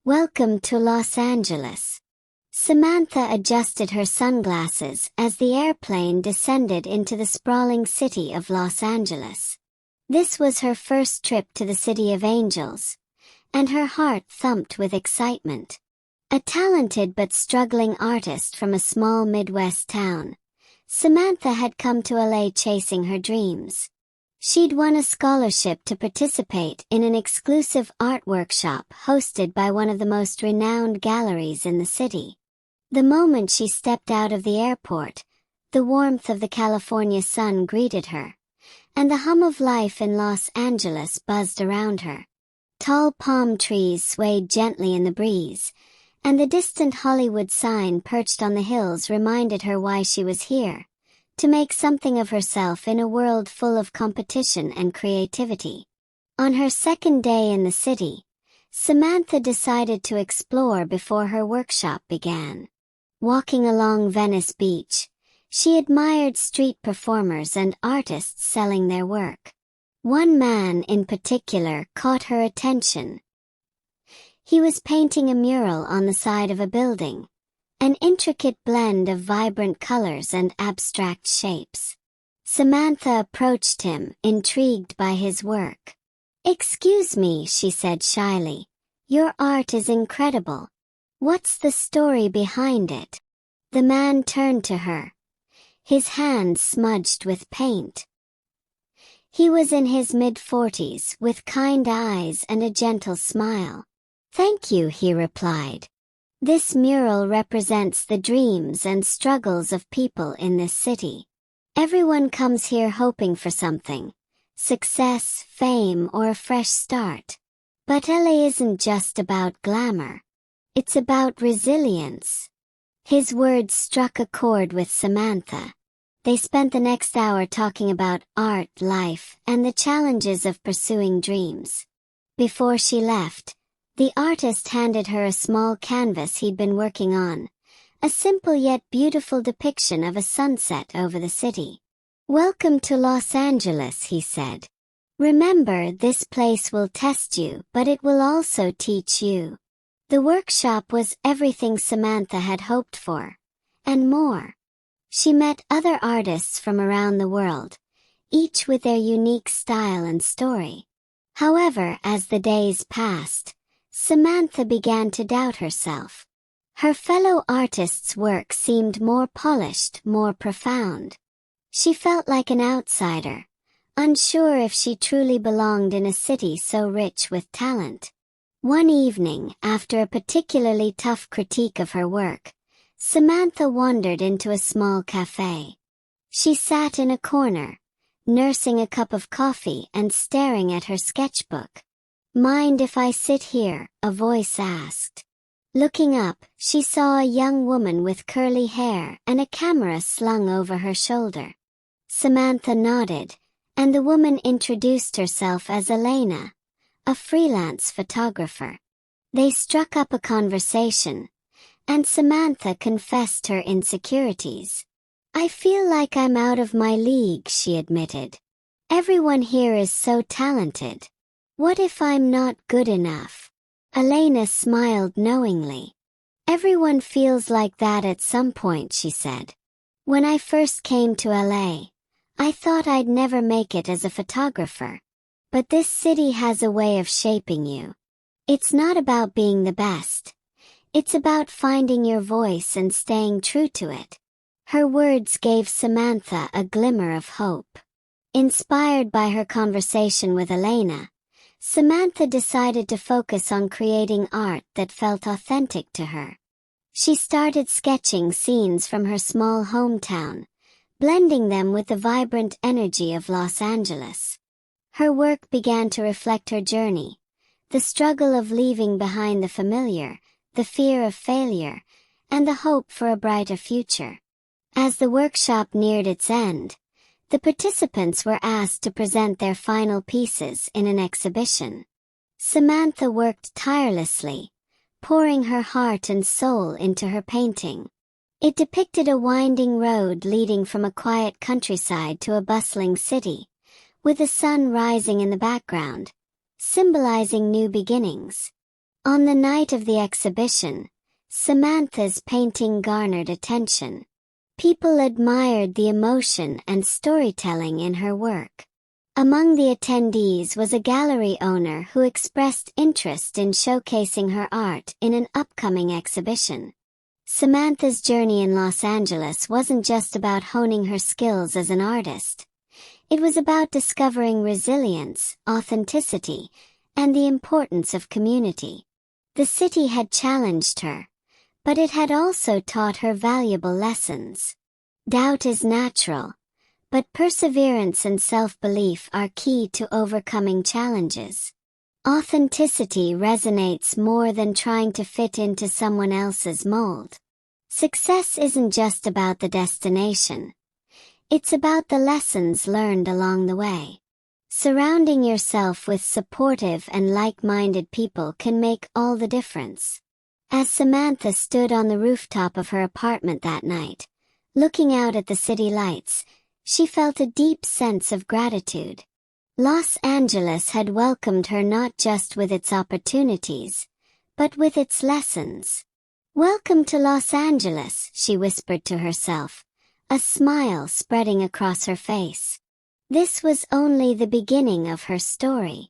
Welcome to Los Angeles. Samantha adjusted her sunglasses as the airplane descended into the sprawling city of Los Angeles. This was her first trip to the City of Angels, and her heart thumped with excitement. A talented but struggling artist from a small Midwest town, Samantha had come to LA chasing her dreams. She'd won a scholarship to participate in an exclusive art workshop hosted by one of the most renowned galleries in the city. The moment she stepped out of the airport, the warmth of the California sun greeted her, and the hum of life in Los Angeles buzzed around her. Tall palm trees swayed gently in the breeze, and the distant Hollywood sign perched on the hills reminded her why she was here: to make something of herself in a world full of competition and creativity. On her second day in the city, Samantha decided to explore before her workshop began. Walking along Venice Beach, she admired street performers and artists selling their work. One man in particular caught her attention. He was painting a mural on the side of a building, an intricate blend of vibrant colors and abstract shapes. Samantha approached him, intrigued by his work. "Excuse me," she said shyly. "Your art is incredible. What's the story behind it?" The man turned to her, his hands smudged with paint. He was in his mid-40s, with kind eyes and a gentle smile. "Thank you," he replied. "This mural represents the dreams and struggles of people in this city. Everyone comes here hoping for something: success, fame, or a fresh start. But LA isn't just about glamour. It's about resilience." His words struck a chord with Samantha. They spent the next hour talking about art, life, and the challenges of pursuing dreams. Before she left, the artist handed her a small canvas he'd been working on, a simple yet beautiful depiction of a sunset over the city. "Welcome to Los Angeles," he said. "Remember, this place will test you, but it will also teach you." The workshop was everything Samantha had hoped for, and more. She met other artists from around the world, each with their unique style and story. However, as the days passed, Samantha began to doubt herself. Her fellow artists' work seemed more polished, more profound. She felt like an outsider, unsure if she truly belonged in a city so rich with talent. One evening, after a particularly tough critique of her work, Samantha wandered into a small cafe. She sat in a corner, nursing a cup of coffee and staring at her sketchbook. "Mind if I sit here?" a voice asked. Looking up, she saw a young woman with curly hair and a camera slung over her shoulder. Samantha nodded, and the woman introduced herself as Elena, a freelance photographer. They struck up a conversation, and Samantha confessed her insecurities. "I feel like I'm out of my league," she admitted. "Everyone here is so talented. What if I'm not good enough?" Elena smiled knowingly. "Everyone feels like that at some point," she said. "When I first came to LA, I thought I'd never make it as a photographer. But this city has a way of shaping you. It's not about being the best. It's about finding your voice and staying true to it." Her words gave Samantha a glimmer of hope. Inspired by her conversation with Elena, Samantha decided to focus on creating art that felt authentic to her. She started sketching scenes from her small hometown, blending them with the vibrant energy of Los Angeles. Her work began to reflect her journey, the struggle of leaving behind the familiar, the fear of failure, and the hope for a brighter future. As the workshop neared its end, the participants were asked to present their final pieces in an exhibition. Samantha worked tirelessly, pouring her heart and soul into her painting. It depicted a winding road leading from a quiet countryside to a bustling city, with the sun rising in the background, symbolizing new beginnings. On the night of the exhibition, Samantha's painting garnered attention. People admired the emotion and storytelling in her work. Among the attendees was a gallery owner who expressed interest in showcasing her art in an upcoming exhibition. Samantha's journey in Los Angeles wasn't just about honing her skills as an artist. It was about discovering resilience, authenticity, and the importance of community. The city had challenged her, but it had also taught her valuable lessons. Doubt is natural, but perseverance and self-belief are key to overcoming challenges. Authenticity resonates more than trying to fit into someone else's mold. Success isn't just about the destination. It's about the lessons learned along the way. Surrounding yourself with supportive and like-minded people can make all the difference. As Samantha stood on the rooftop of her apartment that night, looking out at the city lights, she felt a deep sense of gratitude. Los Angeles had welcomed her not just with its opportunities, but with its lessons. "Welcome to Los Angeles," she whispered to herself, a smile spreading across her face. This was only the beginning of her story.